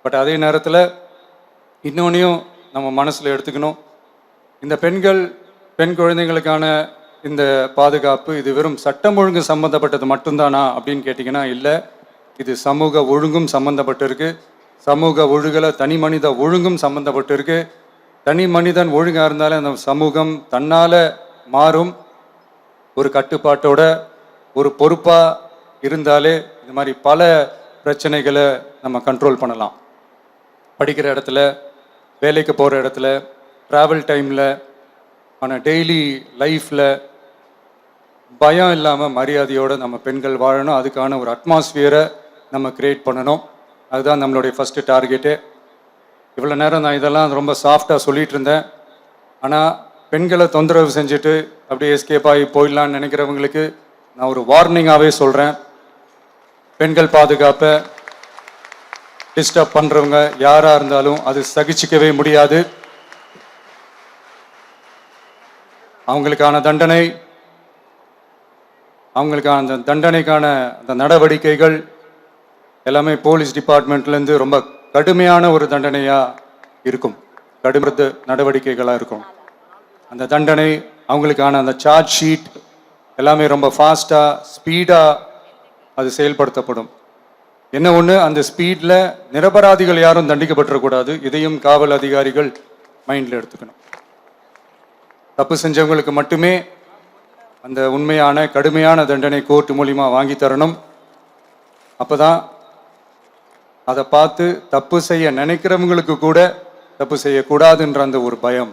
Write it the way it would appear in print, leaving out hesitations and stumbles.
But அதே நேரத்தில் இன்னொன்றையும் நம்ம மனசில் எடுத்துக்கணும். இந்த பெண் குழந்தைங்களுக்கான இந்த பாதுகாப்பு இது வெறும் சட்டம் ஒழுங்கு சம்மந்தப்பட்டது மட்டும்தானா அப்படின்னு கேட்டிங்கன்னா இல்லை. இது சமூக ஒழுங்கும் சம்மந்தப்பட்டிருக்கு. சமூக ஒழுகலை தனி மனித ஒழுங்கும் சம்மந்தப்பட்டிருக்கு. தனி மனிதன் ஒழுங்காக இருந்தாலே அந்த சமூகம் தன்னால் மாறும். ஒரு கட்டுப்பாட்டோட ஒரு பொறுப்பாக இருந்தாலே இந்த மாதிரி பல பிரச்சனைகளை நம்ம கண்ட்ரோல் பண்ணலாம். படிக்கிற இடத்துல, வேலைக்கு போகிற இடத்துல, ட்ராவல் டைமில், ஆனால் டெய்லி லைஃப்பில் பயம் இல்லாமல் மரியாதையோடு நம்ம பெண்கள் வாழணும். அதுக்கான ஒரு அட்மாஸ்பியரை நம்ம க்ரியேட் பண்ணணும். அதுதான் நம்மளுடைய ஃபஸ்ட்டு டார்கெட்டு. இவ்வளோ நேரம் நான் இதெல்லாம் ரொம்ப சாஃப்டாக சொல்லிகிட்டு இருந்தேன். ஆனால் பெண்களை தொந்தரவு செஞ்சுட்டு அப்படியே எஸ்கேப் ஆகி போயிடலான்னு நினைக்கிறவங்களுக்கு நான் ஒரு வார்னிங்காகவே சொல்கிறேன். பெண்கள் பாதுகாப்பை டிஸ்டர்ப் பண்ணுறவங்க யாராக இருந்தாலும் அது சகிச்சிக்கவே முடியாது. அவங்களுக்கான அந்த தண்டனைக்கான அந்த நடவடிக்கைகள் எல்லாமே போலீஸ் டிபார்ட்மெண்ட்லேருந்து ரொம்ப கடுமையான ஒரு தண்டனையாக இருக்கும். கடுமையான நடவடிக்கைகளாக இருக்கும். அந்த தண்டனை அவங்களுக்கான அந்த சார்ஜ் ஷீட் எல்லாமே ரொம்ப ஃபாஸ்ட்டாக ஸ்பீடாக அது செயல்படுத்தப்படும். என்ன ஒன்று, அந்த ஸ்பீடில் நிரபராதிகள் யாரும் தண்டிக்கப்பட்டுறக்கூடாது. இதையும் காவல் அதிகாரிகள் மைண்டில் எடுத்துக்கணும். தப்பு செஞ்சவங்களுக்கு மட்டுமே அந்த உண்மையான கடுமையான தண்டனை கோர்ட் மூலிமா வாங்கி தரணும். அப்போ தான் அதை பார்த்து தப்பு செய்ய நினைக்கிறவங்களுக்கு கூட தப்பு செய்யக்கூடாதுன்ற அந்த ஒரு பயம்